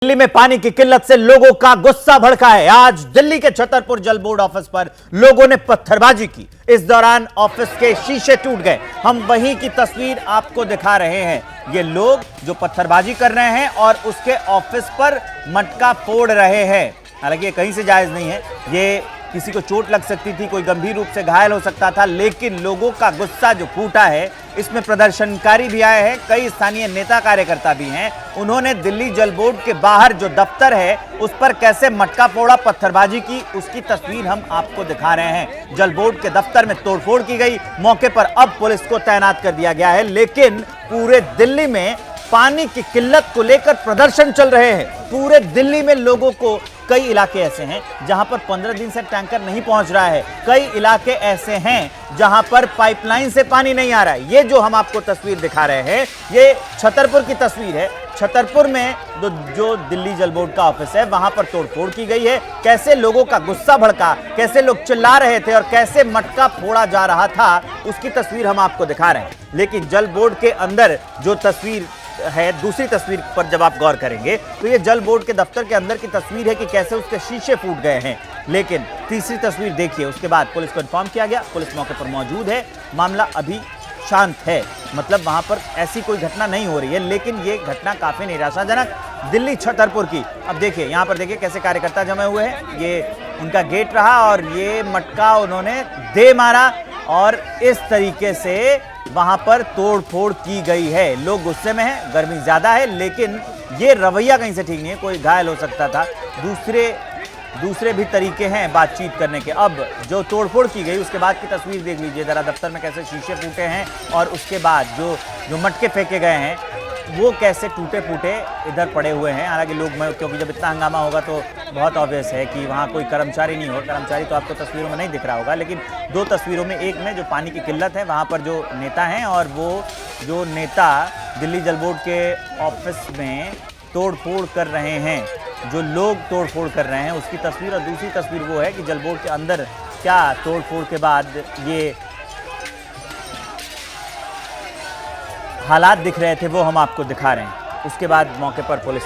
दिल्ली में पानी की किल्लत से लोगों का गुस्सा भड़का है। आज दिल्ली के छतरपुर जल बोर्ड ऑफिस पर लोगों ने पत्थरबाजी की। इस दौरान ऑफिस के शीशे टूट गए। हम वहीं की तस्वीर आपको दिखा रहे हैं। ये लोग जो पत्थरबाजी कर रहे हैं और उसके ऑफिस पर मटका फोड़ रहे हैं। हालांकि ये कहीं से जायज नहीं है, ये किसी को चोट लग सकती थी, कोई गंभीर रूप से घायल हो सकता था, लेकिन लोगों का गुस्सा जो फूटा है, इसमें प्रदर्शनकारी भी आए हैं, कई स्थानीय नेता कार्यकर्ता भी हैं। उन्होंने दिल्ली जल बोर्ड के बाहर जो दफ्तर है उस पर कैसे मटका फोड़ा, पत्थरबाजी की, उसकी तस्वीर हम आपको दिखा रहे हैं। जल बोर्ड के दफ्तर में तोड़फोड़ की गई। मौके पर अब पुलिस को तैनात कर दिया गया है, लेकिन पूरे दिल्ली में पानी की किल्लत को लेकर प्रदर्शन चल रहे हैं। पूरे दिल्ली में लोगों को, कई इलाके ऐसे हैं जहां पर 15 दिन से टैंकर नहीं पहुंच रहा है, कई इलाके ऐसे हैं जहां पर पाइपलाइन से पानी नहीं आ रहा है। ये जो हम आपको तस्वीर दिखा रहे हैं, ये छतरपुर की तस्वीर है। छतरपुर में जो दिल्ली जल बोर्ड का ऑफिस है, वहां पर तोड़फोड़ की गई है। कैसे लोगों का गुस्सा भड़का, कैसे लोग चिल्ला रहे थे और कैसे मटका फोड़ा जा रहा था, उसकी तस्वीर हम आपको दिखा रहे हैं। लेकिन जल बोर्ड के अंदर जो तस्वीर है, दूसरी तस्वीर पर जब आप गौर करेंगे तो ये जल बोर्ड के दफ्तर के अंदर की तस्वीर है कि कैसे उसके शीशे फूट गए हैं। लेकिन तीसरी तस्वीर देखिए, उसके बाद पुलिस को इन्फॉर्म किया गया, पुलिस मौके पर मौजूद है, मामला अभी शांत है, मतलब वहां पर ऐसी कोई घटना नहीं हो रही है। लेकिन ये घटना काफी निराशाजनक दिल्ली छतरपुर की। अब देखिए, यहां पर देखिए कैसे कार्यकर्ता जमे हुए हैं, ये उनका गेट रहा और ये मटका उन्होंने दे मारा और इस तरीके से वहां पर तोड़फोड़ की गई है। लोग गुस्से में हैं, गर्मी ज्यादा है, लेकिन ये रवैया कहीं से ठीक नहीं है, कोई घायल हो सकता था। दूसरे भी तरीके हैं बातचीत करने के। अब जो तोड़फोड़ की गई उसके बाद की तस्वीर देख लीजिए जरा, दफ्तर में कैसे शीशे फूटे हैं और उसके बाद जो मटके फेंके गए हैं वो कैसे टूटे फूटे इधर पड़े हुए हैं। हालांकि लोग, क्योंकि जब इतना हंगामा होगा तो बहुत ऑब्वियस है कि वहाँ कोई कर्मचारी नहीं हो, कर्मचारी तो आपको तस्वीरों में नहीं दिख रहा होगा, लेकिन दो तस्वीरों में, एक में जो पानी की किल्लत है वहाँ पर जो नेता हैं और वो जो नेता दिल्ली जल बोर्ड के ऑफिस में तोड़फोड़ कर रहे हैं, जो लोग तोड़फोड़ कर रहे हैं उसकी तस्वीर। और दूसरी तस्वीर वो है कि जल बोर्ड के अंदर क्या तोड़फोड़ के बाद ये हालात दिख रहे थे, वो हम आपको दिखा रहे हैं। उसके बाद मौके पर पुलिस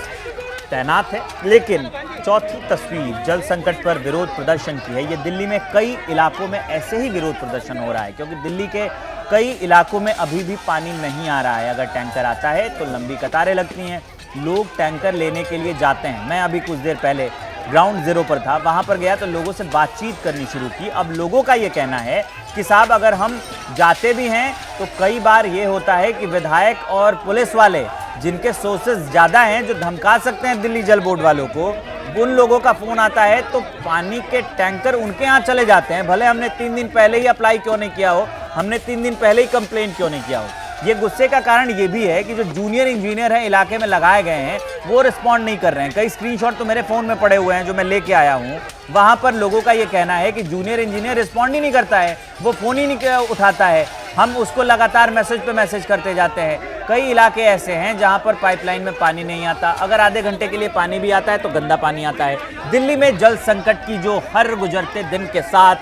तैनात है। लेकिन चौथी तस्वीर जल संकट पर विरोध प्रदर्शन की है। ये दिल्ली में कई इलाकों में ऐसे ही विरोध प्रदर्शन हो रहा है, क्योंकि दिल्ली के कई इलाकों में अभी भी पानी नहीं आ रहा है। अगर टैंकर आता है तो लंबी कतारें लगती हैं, लोग टैंकर लेने के लिए जाते हैं। मैं अभी कुछ देर पहले ग्राउंड जीरो पर था, वहां पर गया तो लोगों से बातचीत करनी शुरू की। अब लोगों का ये कहना है कि साहब, अगर हम जाते भी हैं तो कई बार ये होता है कि विधायक और पुलिस वाले, जिनके सोर्सेज ज़्यादा हैं, जो धमका सकते हैं दिल्ली जल बोर्ड वालों को, उन लोगों का फ़ोन आता है तो पानी के टैंकर उनके यहाँ चले जाते हैं। भले हमने 3 दिन पहले ही अप्लाई क्यों नहीं किया हो, हमने 3 दिन पहले ही कंप्लेन क्यों नहीं किया हो। ये गुस्से का कारण ये भी है कि जो जूनियर इंजीनियर हैं इलाके में लगाए गए हैं, वो रिस्पॉन्ड नहीं कर रहे हैं। कई स्क्रीनशॉट तो मेरे फ़ोन में पड़े हुए हैं जो मैं लेके आया हूँ। वहाँ पर लोगों का ये कहना है कि जूनियर इंजीनियर रिस्पॉन्ड ही नहीं करता है, वो फ़ोन ही नहीं उठाता है, हम उसको लगातार मैसेज पे मैसेज करते जाते हैं। कई इलाके ऐसे हैं जहाँ पर पाइपलाइन में पानी नहीं आता, अगर आधे घंटे के लिए पानी भी आता है तो गंदा पानी आता है। दिल्ली में जल संकट की जो हर गुजरते दिन के साथ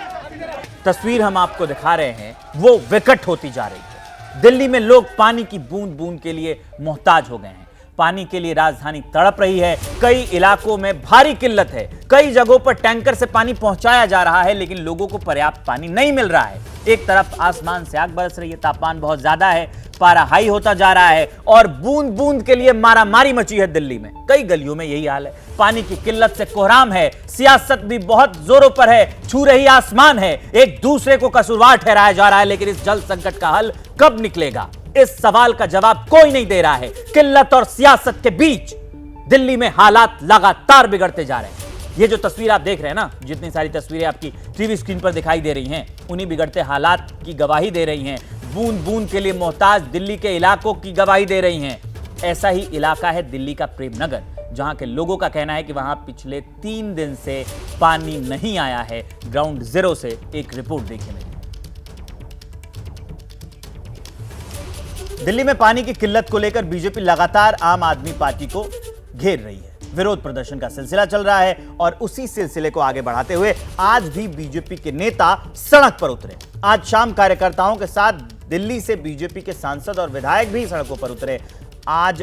तस्वीर हम आपको दिखा रहे हैं, वो विकट होती जा रही है। दिल्ली में लोग पानी की बूंद बूंद के लिए मोहताज हो गए हैं। पानी के लिए राजधानी तड़प रही है। कई इलाकों में भारी किल्लत है, कई जगहों पर टैंकर से पानी पहुंचाया जा रहा है, लेकिन लोगों को पर्याप्त पानी नहीं मिल रहा है। एक तरफ आसमान से आग बरस रही है, तापमान बहुत ज्यादा है, पारा हाई होता जा रहा है और बूंद बूंद के लिए मारामारी मची है दिल्ली में। कई गलियों में यही हाल है। पानी की किल्लत से कोहराम है, सियासत भी बहुत जोरों पर है, छू रही आसमान है, एक दूसरे को कसूरवार ठहराया जा रहा है। लेकिन इस जल संकट का हल कब निकलेगा, इस सवाल का जवाब कोई नहीं दे रहा है। किल्लत और सियासत के बीच दिल्ली में हालात लगातार बिगड़ते जा रहे हैं। ये जो तस्वीर आप देख रहे हैं ना, जितनी सारी तस्वीरें आपकी टीवी स्क्रीन पर दिखाई दे रही हैं, उन्हीं बिगड़ते हालात की गवाही दे रही हैं। बूंद बूंद के लिए मोहताज दिल्ली के इलाकों की गवाही दे रही हैं। ऐसा ही इलाका है दिल्ली का प्रेमनगर, जहां के लोगों का कहना है कि वहां पिछले 3 दिन से पानी नहीं आया है। ग्राउंड जीरो से एक रिपोर्ट देखिए मेरी। दिल्ली में पानी की किल्लत को लेकर बीजेपी लगातार आम आदमी पार्टी को घेर रही है। विरोध प्रदर्शन का सिलसिला चल रहा है और उसी सिलसिले को आगे बढ़ाते हुए आज भी बीजेपी के नेता सड़क पर उतरे। आज शाम कार्यकर्ताओं के साथ दिल्ली से बीजेपी के सांसद और विधायक भी सड़कों पर उतरे। आज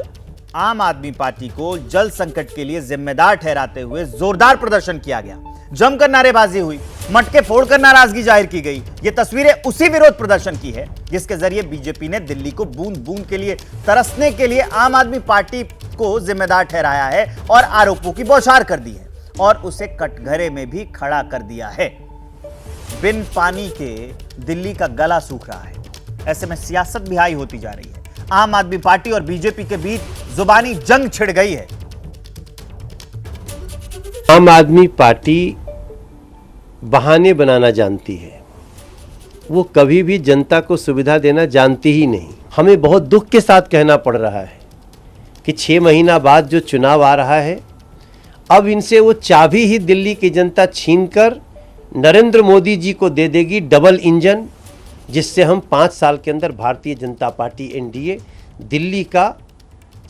आम आदमी पार्टी को जल संकट के लिए जिम्मेदार ठहराते हुए जोरदार प्रदर्शन किया गया, जमकर नारेबाजी हुई, मटके फोड़कर नाराजगी जाहिर की गई। ये तस्वीरें उसी विरोध प्रदर्शन की है जिसके जरिए बीजेपी ने दिल्ली को बूंद बूंद के लिए तरसने के लिए आम आदमी पार्टी को जिम्मेदार ठहराया है और आरोपों की बौछार कर दी है और उसे कटघरे में भी खड़ा कर दिया है। बिन पानी के दिल्ली का गला सूख रहा है, ऐसे में सियासत भी हाई होती जा रही है। आम आदमी पार्टी और बीजेपी के बीच जुबानी जंग छिड़ गई है। आम आदमी पार्टी बहाने बनाना जानती है, वो कभी भी जनता को सुविधा देना जानती ही नहीं। हमें बहुत दुख के साथ कहना पड़ रहा है कि 6 महीना बाद जो चुनाव आ रहा है, अब इनसे वो चाबी ही दिल्ली की जनता छीनकर नरेंद्र मोदी जी को दे देगी, डबल इंजन, जिससे हम 5 साल के अंदर भारतीय जनता पार्टी एनडीए दिल्ली का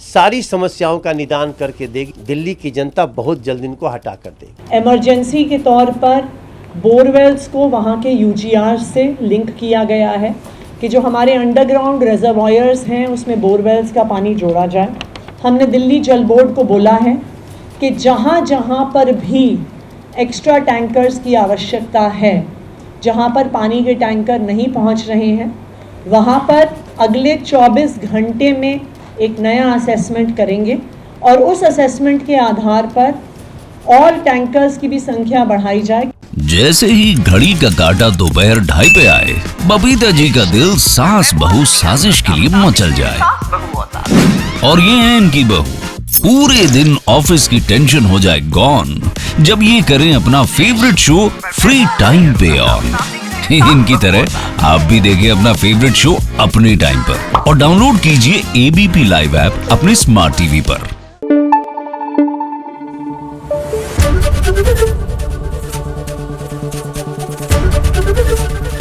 सारी समस्याओं का निदान करके देगी। दिल्ली की जनता बहुत जल्द इनको हटा कर देगी। इमरजेंसी के तौर पर बोरवेल्स को वहाँ के यूजीआर से लिंक किया गया है कि जो हमारे अंडरग्राउंड रिजर्वायर्स हैं उसमें बोरवेल्स का पानी जोड़ा जाए। हमने दिल्ली जल बोर्ड को बोला है कि जहाँ जहाँ पर भी एक्स्ट्रा टैंकर्स की आवश्यकता है, जहाँ पर पानी के टैंकर नहीं पहुँच रहे हैं, वहाँ पर अगले 24 घंटे में एक नया असेसमेंट करेंगे और उस असेसमेंट के आधार पर और टैंकर्स की भी संख्या बढ़ाई जाए। जैसे ही घड़ी का काटा दोपहर 2:30 पे आए, बबीता जी का दिल सास बहू साजिश के लिए मचल जाए। और ये है इनकी बहू, पूरे दिन ऑफिस की टेंशन हो जाए गॉन जब ये करें अपना फेवरेट शो फ्री टाइम पे ऑन। इनकी तरह आप भी देखिए अपना फेवरेट शो अपने टाइम पर और डाउनलोड कीजिए एबीपी लाइव ऐप अपने स्मार्ट टीवी पर।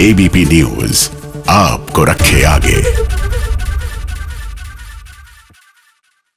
एबीपी न्यूज आपको रखे आगे।